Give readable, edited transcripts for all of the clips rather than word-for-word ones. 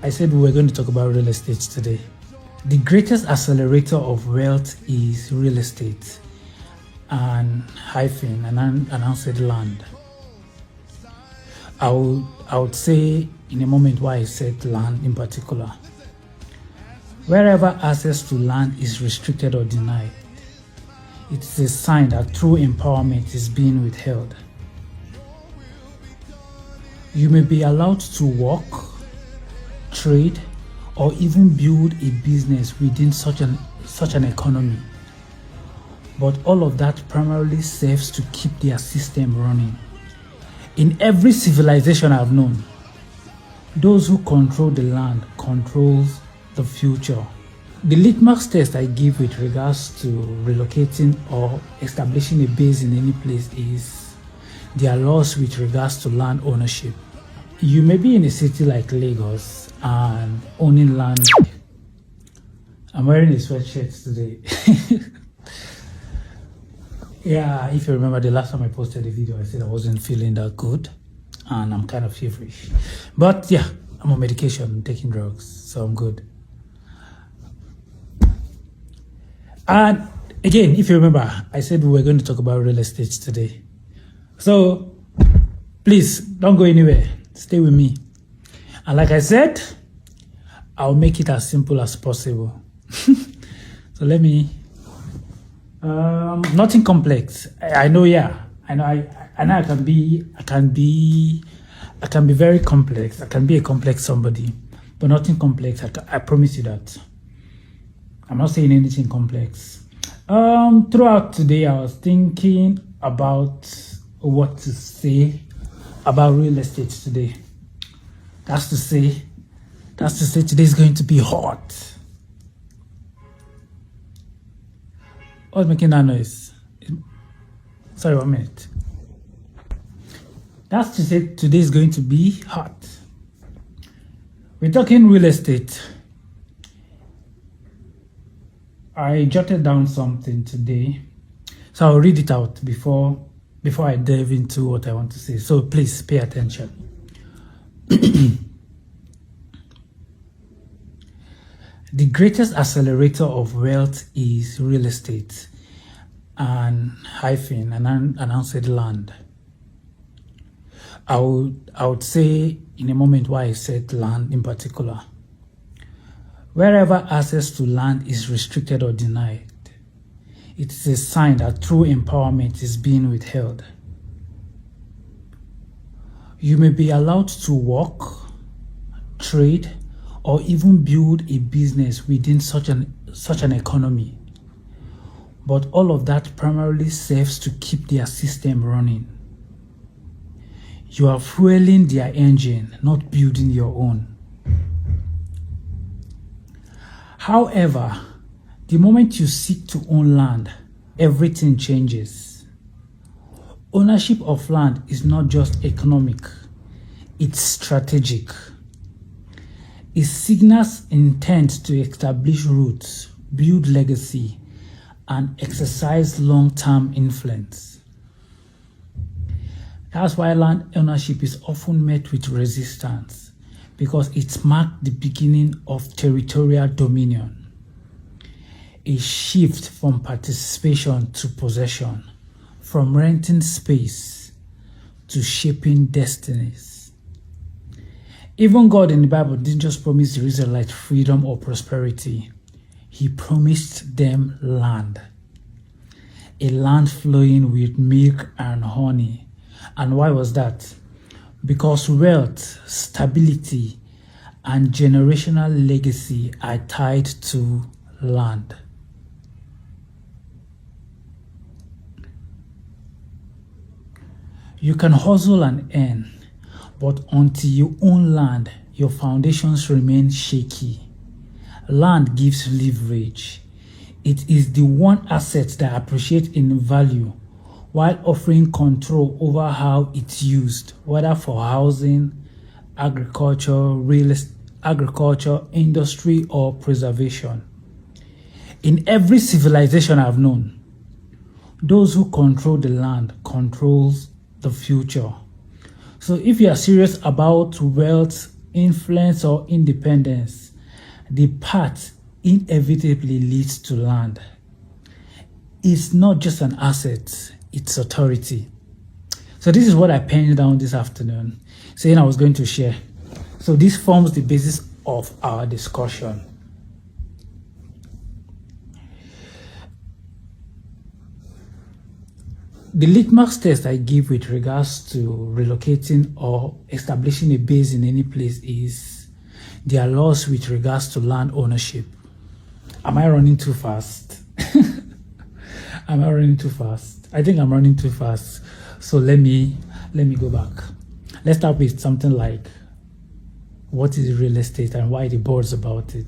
I said we were going to talk about real estate today. The greatest accelerator of wealth is real estate and hyphen and announced land. I would say in a moment why I said land in particular. Wherever access to land is restricted or denied, it's a sign that true empowerment is being withheld. You may be allowed to work, trade, or even build a business within such an economy. But all of that primarily serves to keep their system running. In every civilization I've known, those who control the land controls the future. The litmus test I give with regards to relocating or establishing a base in any place is their laws with regards to land ownership. You may be in a city like Lagos and owning land. I'm wearing a sweatshirt today. Yeah, if you remember the last time I posted a video, I said I wasn't feeling that good and I'm kind of feverish. But yeah, I'm on medication, I'm taking drugs, so I'm good. And again, if you remember, I said we were going to talk about real estate today. So please don't go anywhere. Stay with me. And like I said, I'll make it as simple as possible. So let me, nothing complex. I know, yeah. I know I can be very complex. I can be a complex somebody, but nothing complex. I promise you that. I'm not saying anything complex. Throughout today, I was thinking about what to say about real estate today. That's to say today is going to be hot. What's making that noise? Sorry, 1 minute. That's to say today is going to be hot. We're talking real estate. I jotted down something today, so I'll read it out before I delve into what I want to say. So please pay attention. The greatest accelerator of wealth is real estate and hyphen and announced land. I would say in a moment why I said land in particular. Wherever access to land is restricted or denied, it's a sign that true empowerment is being withheld. You may be allowed to work, trade, or even build a business within such an economy. But all of that primarily serves to keep their system running. You are fueling their engine, not building your own. However, the moment you seek to own land, everything changes. Ownership of land is not just economic, it's strategic. It signals intent to establish roots, build legacy, and exercise long-term influence. That's why land ownership is often met with resistance, because it marked the beginning of territorial dominion, a shift from participation to possession, from renting space to shaping destinies. Even God in the Bible didn't just promise the Israelites freedom or prosperity. He promised them land, a land flowing with milk and honey. And why was that? Because wealth, stability, and generational legacy are tied to land. You can hustle and earn, but until you own land, your foundations remain shaky. Land gives leverage. It is the one asset that appreciates in value while offering control over how it's used, whether for housing, agriculture, industry, or preservation. In every civilization I've known, those who control the land controls the future. So if you are serious about wealth influence, or independence, the path inevitably leads to land. It's not just an asset, it's authority. So this is what I penned down this afternoon, saying I was going to share. So this forms the basis of our discussion. The litmus test I give with regards to relocating or establishing a base in any place is their laws with regards to land ownership. Am I running too fast? Am I running too fast? I think I'm running too fast. So let me go back. Let's start with something like, what is real estate and why the boards about it?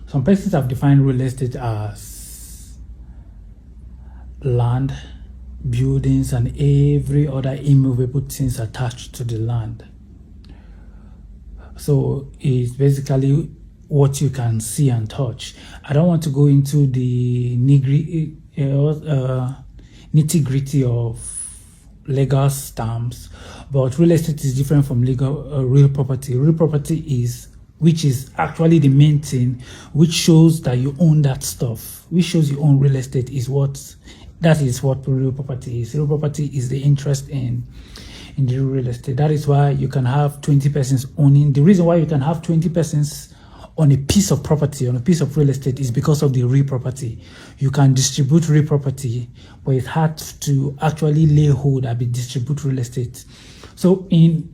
Some persons have defined real estate as land, buildings, and every other immovable things attached to the land. So it's basically what you can see and touch. I don't want to go into the nitty-gritty of legal terms, but real estate is different from real property. Real property is, which is actually the main thing, which shows that you own that stuff, which shows you own real estate, that is what real property is. Real property is the interest in the real estate. That is why you can have 20 persons owning. The reason why you can have 20 persons on a piece of property, on a piece of real estate, is because of the real property. You can distribute real property, but it's hard to actually lay hold and distribute real estate. So in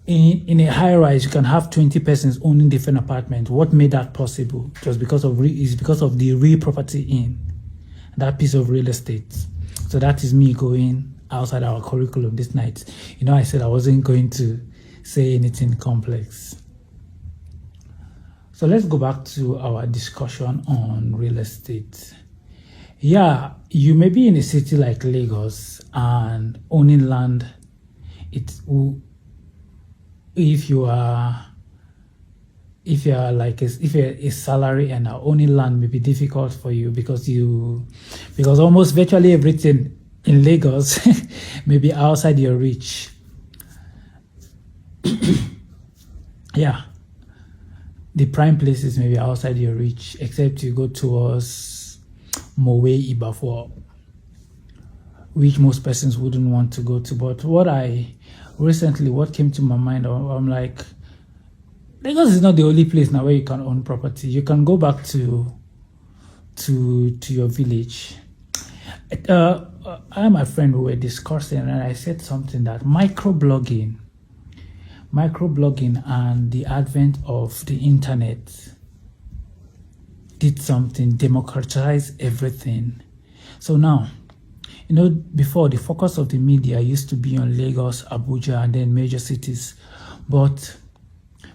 a high rise, you can have 20 persons owning different apartments. What made that possible? Just because of the real property in that piece of real estate. So that is me going outside our curriculum this night. I said I wasn't going to say anything complex. So let's go back to our discussion on real estate. Yeah, you may be in a city like Lagos and owning land. If you're a salary earner, owning land may be difficult for you because almost virtually everything in Lagos may be outside your reach. Yeah, the prime places may be outside your reach, except you go towards Mowe, Ibafo, which most persons wouldn't want to go to. But what came to my mind, I'm like, Lagos is not the only place now where you can own property. You can go back to your village. I and my friend were discussing, and I said something that microblogging and the advent of the internet did something, democratized everything. So now, before, the focus of the media used to be on Lagos, Abuja, and then major cities. But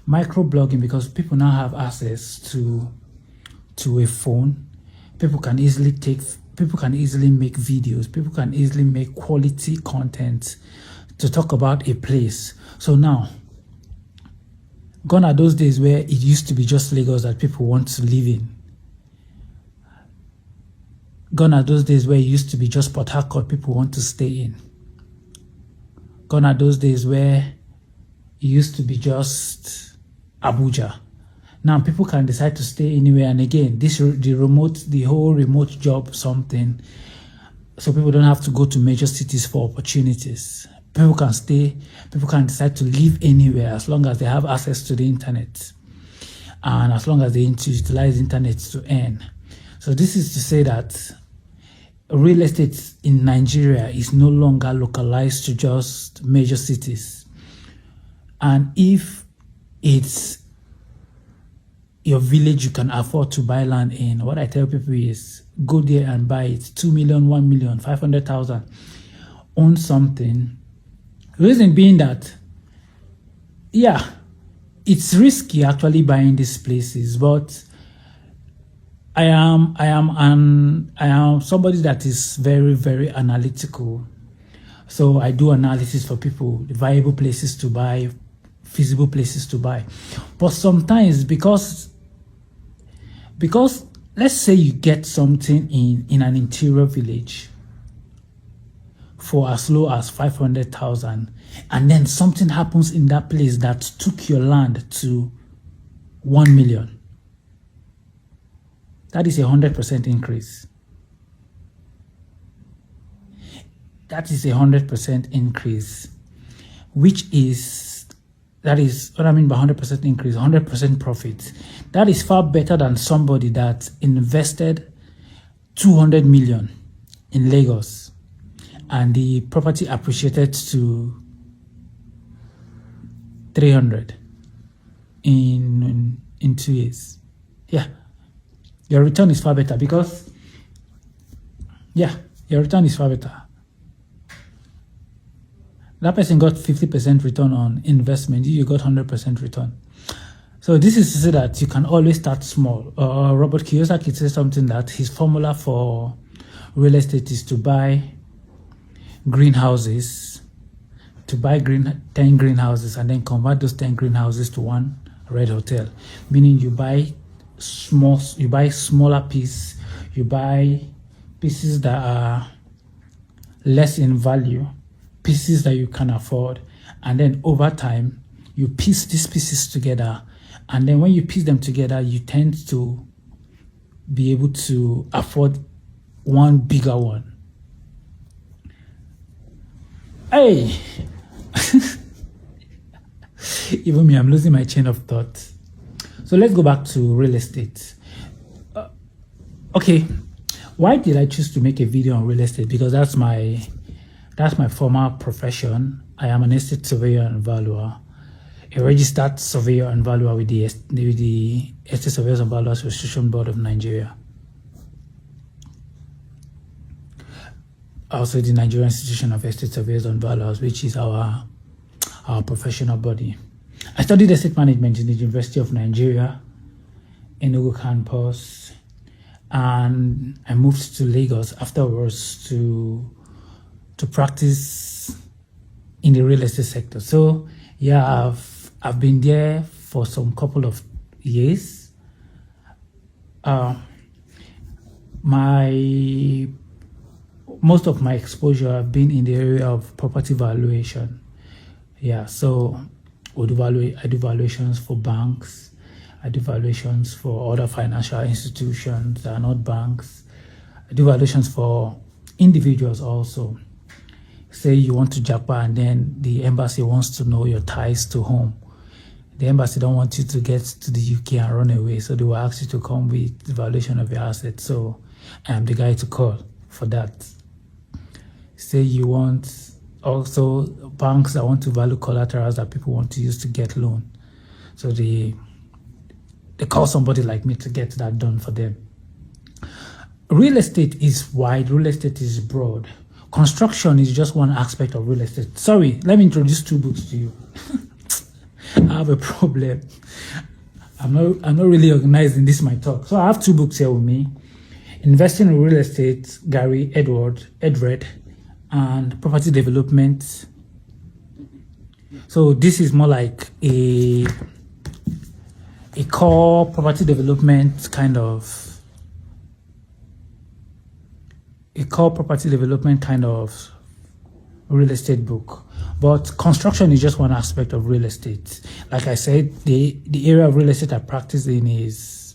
microblogging, because people now have access to a phone, people can easily make videos, people can easily make quality content to talk about a place. So now, gone are those days where it used to be just Lagos that people want to live in. Gone are those days where it used to be just Port Harcourt people want to stay in. Gone are those days where it used to be just Abuja. Now people can decide to stay anywhere, and again, the whole remote job something, so people don't have to go to major cities for opportunities. People can decide to live anywhere as long as they have access to the internet, and as long as they utilize the internet to earn. So this is to say that real estate in Nigeria is no longer localized to just major cities. And if it's your village you can afford to buy land in, what I tell people is go there and buy it. 2 million, 1 million, 500,000. Own something. Reason being that, yeah, it's risky actually buying these places, but I am somebody that is very, very analytical. So I do analysis for people, viable places to buy, feasible places to buy. But sometimes because let's say you get something in an interior village, for as low as 500,000, and then something happens in that place that took your land to 1 million. That is 100% increase. That is 100% increase, that is what I mean by 100% increase, 100% profit. That is far better than somebody that invested 200 million in Lagos and the property appreciated to 300 in 2 years. Yeah, your return is far better because, yeah, your return is far better. That person got 50% return on investment. You got 100% return. So this is to say that you can always start small. Robert Kiyosaki says something that his formula for real estate is to buy greenhouses, 10 greenhouses, and then convert those 10 greenhouses to one red hotel. Meaning you buy smaller pieces, you buy pieces that are less in value, pieces that you can afford, and then over time you piece these pieces together, and then when you piece them together you tend to be able to afford one bigger one. Hey, even me, I'm losing my chain of thought. So let's go back to real estate. Okay, why did I choose to make a video on real estate? Because that's my former profession. I am an estate surveyor and valuer, a registered surveyor and valuer with the Estate Surveyors and Valuers Registration Board of Nigeria. Also the Nigerian Institution of Estate Surveyors and Valuers, which is our professional body. I studied estate management in the University of Nigeria, Enugu campus, and I moved to Lagos afterwards to practice in the real estate sector. So yeah, I've been there for some couple of years. Most of my exposure have been in the area of property valuation. Yeah, so I do valuations for banks, I do valuations for other financial institutions that are not banks. I do valuations for individuals also. Say you want to Japan and then the embassy wants to know your ties to home. The embassy don't want you to get to the UK and run away, so they will ask you to come with the valuation of your assets. So I'm the guy to call for that. Say you want also banks that want to value collaterals that people want to use to get loan. So they call somebody like me to get that done for them. Real estate is wide, real estate is broad. Construction is just one aspect of real estate. Sorry, let me introduce 2 books to you. I have a problem. I'm not really organized in this my talk. So I have 2 books here with me. Investing in Real Estate, Gary Edred, and Property Development. So this is more like a core property development kind of real estate book. But construction is just one aspect of real estate. Like I said, the area of real estate I practice in is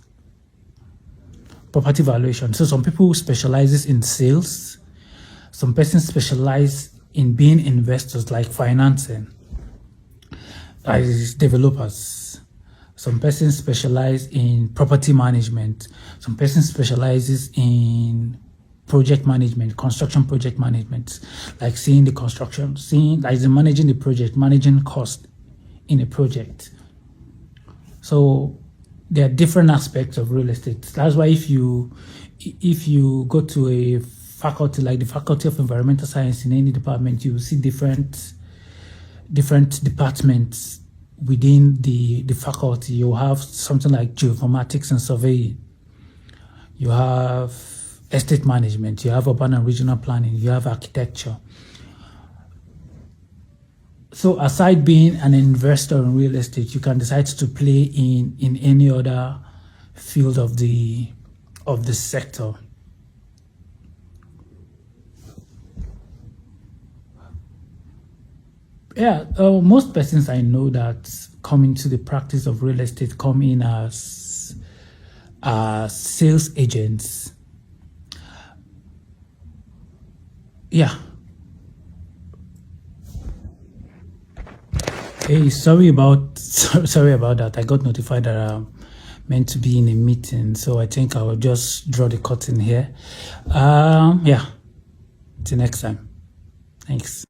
property valuation. So some people specializes in sales. Some persons specialize in being investors, like financing, as developers. Some persons specialize in property management. Some persons specializes in project management, construction project management, like seeing the construction, managing the project, managing cost in a project. So there are different aspects of real estate. That's why if you go to a faculty like the Faculty of Environmental Science in any department, you will see different departments within the faculty. You have something like geoinformatics and surveying. You have estate management, you have urban and regional planning, you have architecture. So aside being an investor in real estate, you can decide to play in any other field of the sector. Yeah, most persons I know that come into the practice of real estate come in as sales agents. Yeah. Hey, sorry about that. I got notified that I'm meant to be in a meeting, so I think I will just draw the curtain here. Yeah. Till next time. Thanks.